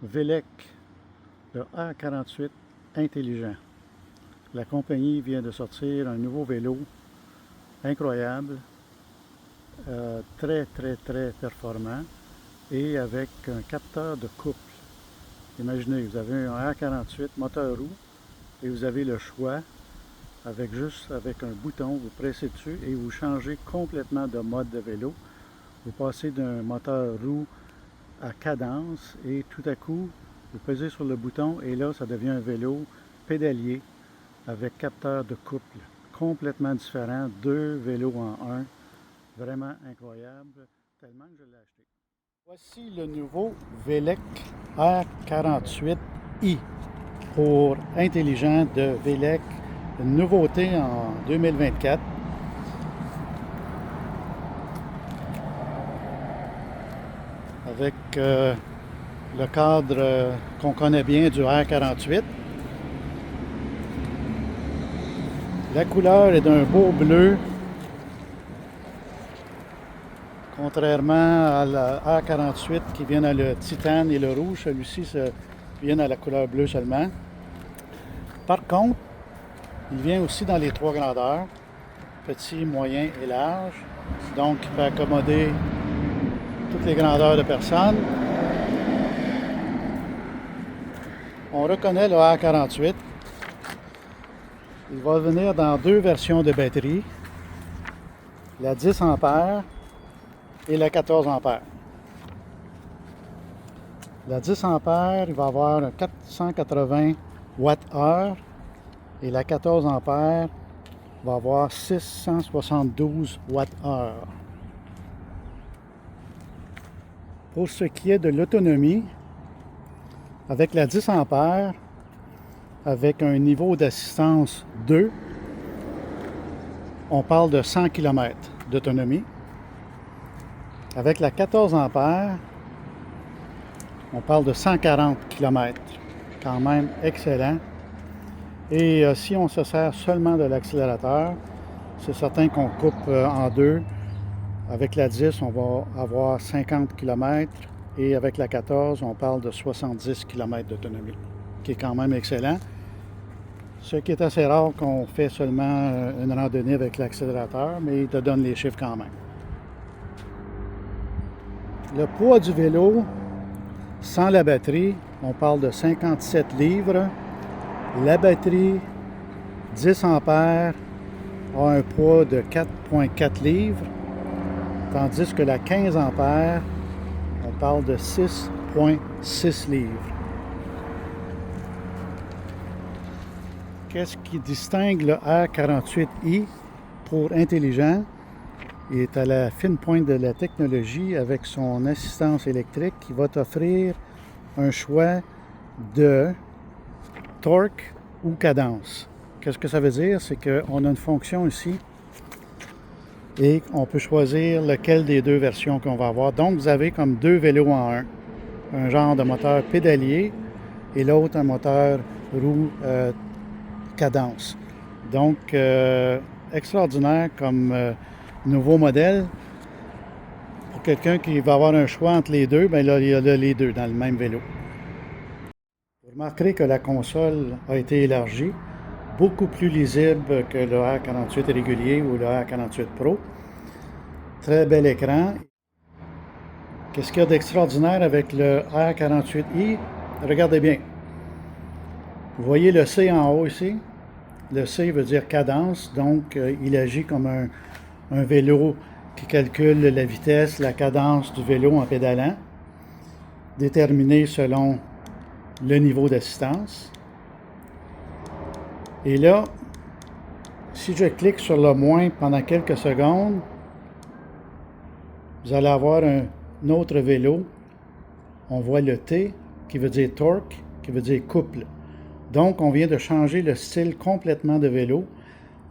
Velec, le A48 intelligent. La compagnie vient de sortir un nouveau vélo incroyable, très performant et avec un capteur de couple. Imaginez, vous avez un A48 moteur roue et vous avez le choix avec un bouton, vous pressez dessus et vous changez complètement de mode de vélo. Vous passez d'un moteur roue à cadence et tout à coup, vous pesez sur le bouton et là, ça devient un vélo pédalier avec capteur de couple. Complètement différent, deux vélos en un. Vraiment incroyable, tellement que je l'ai acheté. Voici le nouveau Velec R48i pour intelligent de Velec. Une nouveauté en 2024. Avec le cadre qu'on connaît bien du R48. La couleur est d'un beau bleu, contrairement à la R48 qui vient dans le titane et le rouge. Celui-ci vient dans la couleur bleue seulement. Par contre, il vient aussi dans les trois grandeurs, petit, moyen et large. Donc, il peut accommoder toutes les grandeurs de personnes. On reconnaît le R48. Il va venir dans deux versions de batterie, la 10 ampères et la 14 ampères. La 10 ampères, il va avoir un 480 Wh et la 14 ampères va avoir 672 Wh. Pour ce qui est de l'autonomie, avec la 10 ampères, avec un niveau d'assistance 2, on parle de 100 km d'autonomie. Avec la 14 ampères, on parle de 140 km. Quand même excellent. Et si on se sert seulement de l'accélérateur, c'est certain qu'on coupe en deux. Avec la 10, on va avoir 50 km et avec la 14, on parle de 70 km d'autonomie, qui est quand même excellent. Ce qui est assez rare qu'on fait seulement une randonnée avec l'accélérateur, mais il te donne les chiffres quand même. Le poids du vélo, sans la batterie, on parle de 57 livres. La batterie 10 ampères a un poids de 4,4 livres, tandis que la 15 ampères, on parle de 6,6 livres. Qu'est-ce qui distingue le R48i pour intelligent? Il est à la fine pointe de la technologie avec son assistance électrique qui va t'offrir un choix de torque ou cadence. Qu'est-ce que ça veut dire? C'est qu'on a une fonction ici et on peut choisir lequel des deux versions qu'on va avoir. Donc, vous avez comme deux vélos en un. Un genre de moteur pédalier et l'autre un moteur roue cadence. Donc, extraordinaire comme nouveau modèle. Pour quelqu'un qui va avoir un choix entre les deux, bien là, il y a les deux dans le même vélo. Vous remarquerez que la console a été élargie, beaucoup plus lisible que le R48 régulier ou le R48 Pro. Très bel écran. Qu'est-ce qu'il y a d'extraordinaire avec le R48i? Regardez bien. Vous voyez le C en haut ici? Le C veut dire cadence, donc il agit comme un vélo qui calcule la vitesse, la cadence du vélo en pédalant, déterminé selon le niveau d'assistance. Et là, si je clique sur le moins pendant quelques secondes, vous allez avoir un autre vélo. On voit le T qui veut dire torque, qui veut dire couple. Donc, on vient de changer le style complètement de vélo.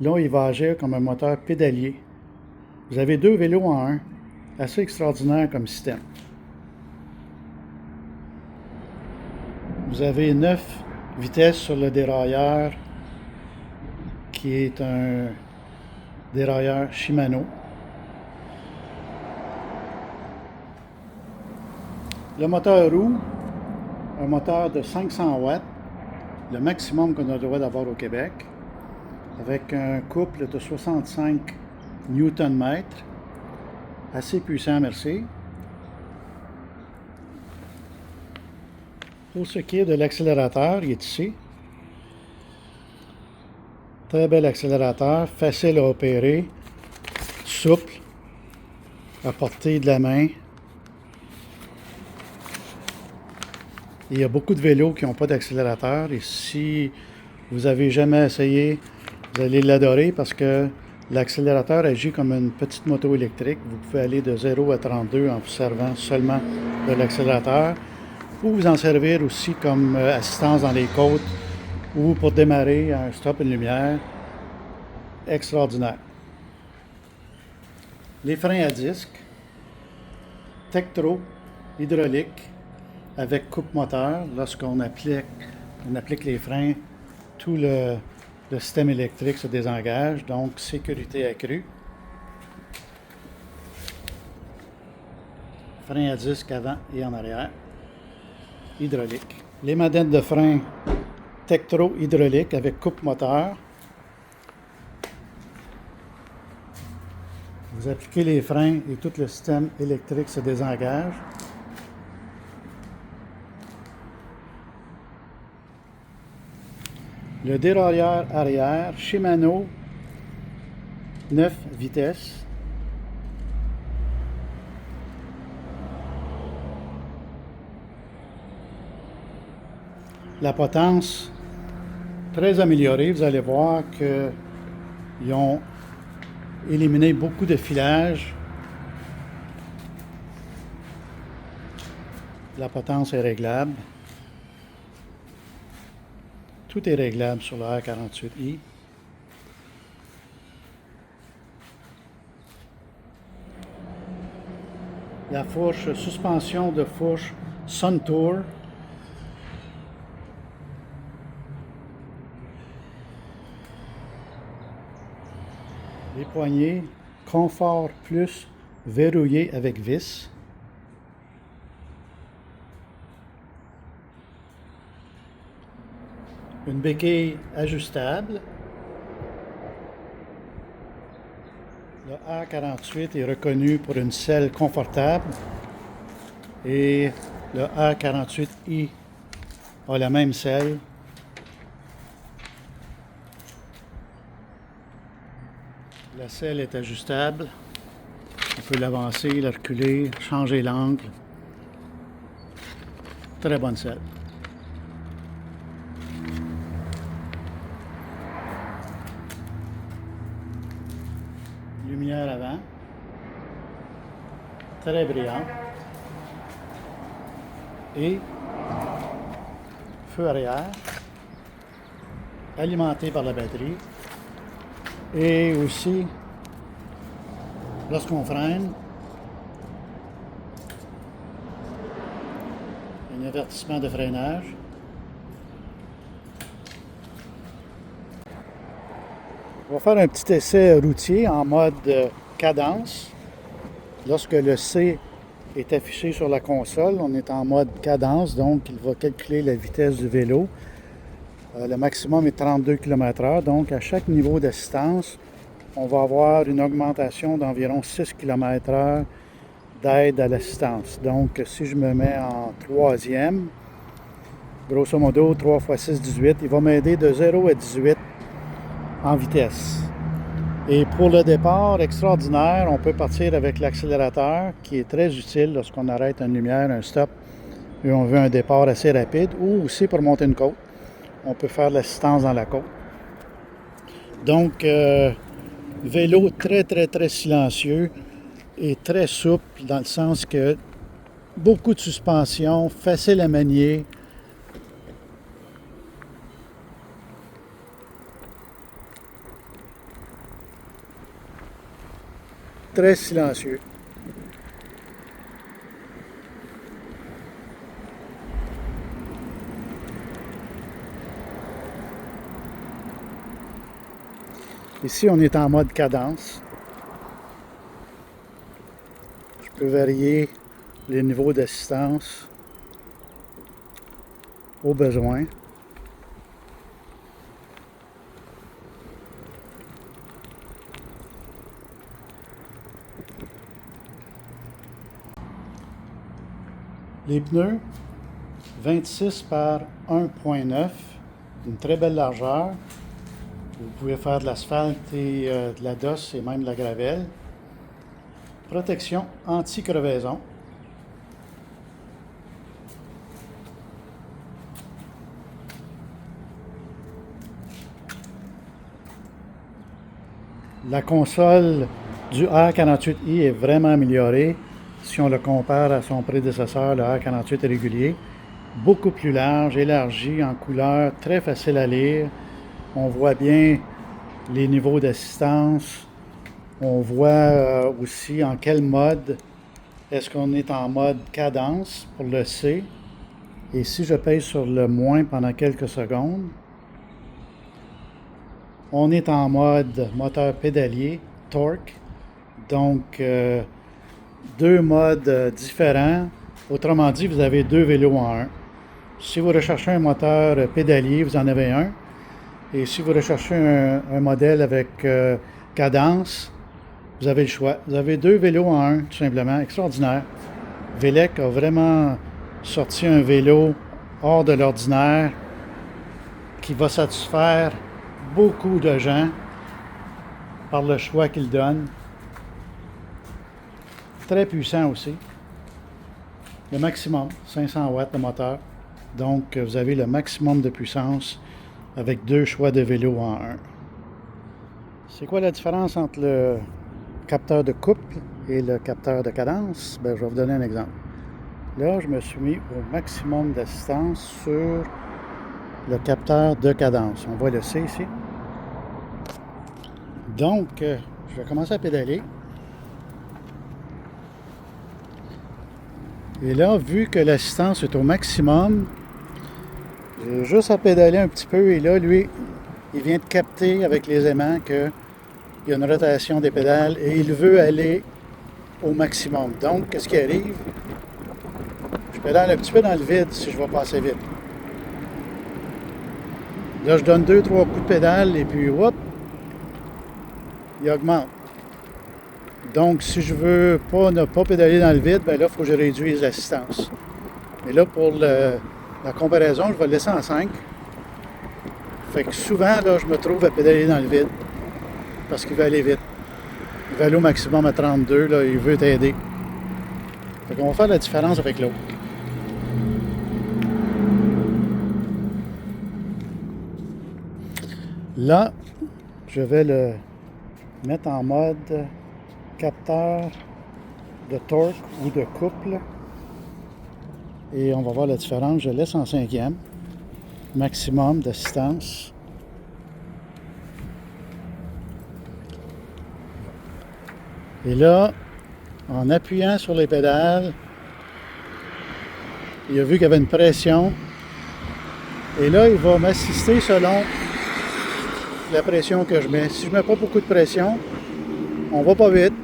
Là, il va agir comme un moteur pédalier. Vous avez deux vélos en un. Assez extraordinaire comme système. Vous avez 9 vitesses sur le dérailleur, qui est un dérailleur Shimano. Le moteur roue un moteur de 500 watts, le maximum qu'on a le droit d'avoir au Québec, avec un couple de 65 Nm, assez puissant, merci. Pour ce qui est de l'accélérateur, il est ici. Très bel accélérateur, facile à opérer, souple, à portée de la main. Il y a beaucoup de vélos qui n'ont pas d'accélérateur et si vous n'avez jamais essayé, vous allez l'adorer parce que l'accélérateur agit comme une petite moto électrique. Vous pouvez aller de 0 à 32 en vous servant seulement de l'accélérateur ou vous en servir aussi comme assistance dans les côtes ou pour démarrer un stop, une lumière. Extraordinaire. Les freins à disque, Tektro, hydraulique, avec coupe moteur. Lorsqu'on applique les freins, tout le système électrique se désengage, donc sécurité accrue. Freins à disque avant et en arrière, hydraulique. Les manettes de frein Tektro hydraulique avec coupe moteur. Vous appliquez les freins et tout le système électrique se désengage. Le dérailleur arrière Shimano 9 vitesses. La potence très améliorée. Vous allez voir qu'ils ont éliminé beaucoup de filage. La potence est réglable. Tout est réglable sur le R48i. La fourche, suspension de fourche Suntour. Les poignées Confort Plus verrouillées avec vis. Une béquille ajustable. Le R48 est reconnu pour une selle confortable et le R48i a la même selle. La selle est ajustable. On peut l'avancer, la reculer, changer l'angle. Très bonne selle. Lumière avant, très brillant, et feu arrière, alimenté par la batterie, et aussi, lorsqu'on freine, un avertissement de freinage. On va faire un petit essai routier en mode cadence. Lorsque le C est affiché sur la console, on est en mode cadence, donc il va calculer la vitesse du vélo. Le maximum est 32 km/h, donc à chaque niveau d'assistance, on va avoir une augmentation d'environ 6 km/h d'aide à l'assistance. Donc si je me mets en troisième, grosso modo 3 x 6, 18, il va m'aider de 0 à 18 en vitesse. Et pour le départ extraordinaire, on peut partir avec l'accélérateur qui est très utile lorsqu'on arrête une lumière, un stop et on veut un départ assez rapide ou aussi pour monter une côte. On peut faire l'assistance dans la côte. Donc, vélo très silencieux et très souple dans le sens que beaucoup de suspension, facile à manier. Très silencieux. Ici, on est en mode cadence. Je peux varier les niveaux d'assistance. au besoin. Les pneus 26 par 1.9, une très belle largeur. Vous pouvez faire de l'asphalte et de la dosse et même de la gravelle. Protection anti-crevaison. La console du R48i est vraiment améliorée si on le compare à son prédécesseur, le R48 régulier. Beaucoup plus large, élargi en couleur, très facile à lire. On voit bien les niveaux d'assistance. On voit aussi en quel mode. Est-ce qu'on est en mode cadence pour le C? Et si je pèse sur le moins pendant quelques secondes, on est en mode moteur pédalier, torque. Donc, deux modes différents. Autrement dit, vous avez deux vélos en un. Si vous recherchez un moteur pédalier, vous en avez un. Et si vous recherchez un modèle avec cadence, vous avez le choix. Vous avez deux vélos en un, tout simplement. Extraordinaire. Velec a vraiment sorti un vélo hors de l'ordinaire qui va satisfaire beaucoup de gens par le choix qu'il donne. Très puissant aussi. Le maximum, 500 watts de moteur. Donc, vous avez le maximum de puissance avec deux choix de vélo en un. C'est quoi la différence entre le capteur de couple et le capteur de cadence? Bien, je vais vous donner un exemple. Là, je me suis mis au maximum d'assistance sur le capteur de cadence. On voit le C ici. Donc, je vais commencer à pédaler. Et là, vu que l'assistance est au maximum, j'ai juste à pédaler un petit peu et là, lui, il vient de capter avec les aimants qu'il y a une rotation des pédales et il veut aller au maximum. Donc, qu'est-ce qui arrive? Je pédale un petit peu dans le vide si je vais passer vite. Là, je donne 2-3 coups de pédale et puis, hop, il augmente. Donc, si je veux ne pas pédaler dans le vide, bien là, il faut que je réduise l'assistance. Mais là, pour la comparaison, je vais le laisser en 5. Fait que souvent, là, je me trouve à pédaler dans le vide parce qu'il veut aller vite. Il va aller au maximum à 32, là, il veut t'aider. Fait qu'on va faire la différence avec l'autre. Là, je vais le mettre en mode capteur de torque ou de couple. Et on va voir la différence. Je laisse en 5e. Maximum d'assistance. Et là, en appuyant sur les pédales, il a vu qu'il y avait une pression. Et là, il va m'assister selon la pression que je mets. Si je ne mets pas beaucoup de pression, on va pas vite,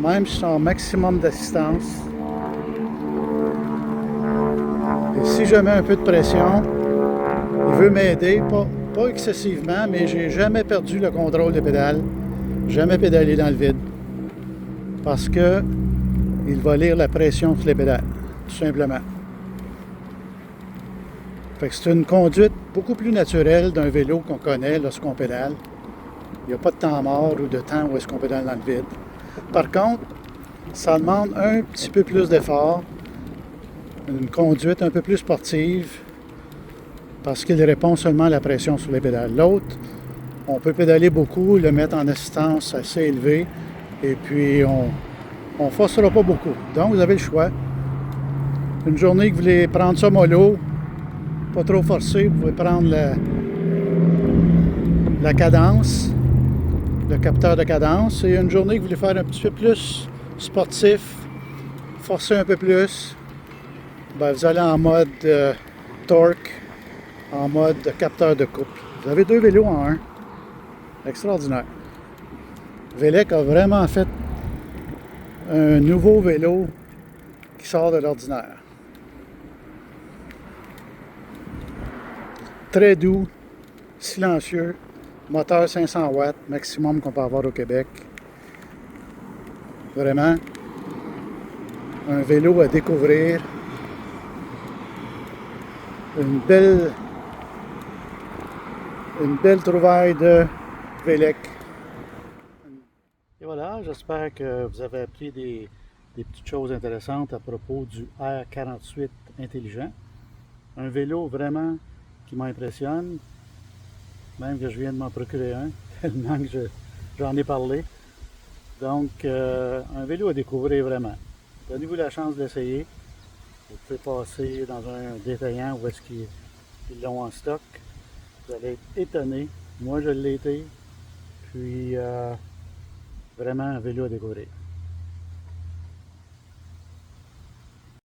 même si c'est en maximum d'assistance. Et si je mets un peu de pression, il veut m'aider, pas excessivement, mais j'ai jamais perdu le contrôle des pédales, jamais pédalé dans le vide, parce que il va lire la pression sur les pédales, tout simplement. Fait que c'est une conduite beaucoup plus naturelle d'un vélo qu'on connaît lorsqu'on pédale. Il n'y a pas de temps mort ou de temps où est-ce qu'on pédale dans le vide. Par contre, ça demande un petit peu plus d'effort, une conduite un peu plus sportive, parce qu'il répond seulement à la pression sur les pédales. L'autre, on peut pédaler beaucoup, le mettre en assistance assez élevée, et puis on ne forcera pas beaucoup. Donc, vous avez le choix. Une journée que vous voulez prendre ça mollo, pas trop forcé, vous pouvez prendre la cadence, le capteur de cadence. Et une journée que vous voulez faire un petit peu plus sportif, forcer un peu plus, ben vous allez en mode torque, en mode capteur de couple. Vous avez deux vélos en un. Extraordinaire. Velec a vraiment fait un nouveau vélo qui sort de l'ordinaire. très doux, silencieux, moteur 500 watts, maximum qu'on peut avoir au Québec. Vraiment, un vélo à découvrir. Une belle trouvaille de Vélec. Et voilà, j'espère que vous avez appris des petites choses intéressantes à propos du R48 intelligent. Un vélo vraiment qui m'impressionne, même que je viens de m'en procurer un, tellement que j'en ai parlé. Donc, un vélo à découvrir vraiment. Donnez-vous la chance d'essayer. Vous pouvez passer dans un détaillant où est-ce qu'ils l'ont en stock. Vous allez être étonné. Moi, je l'ai été. Puis, vraiment un vélo à découvrir.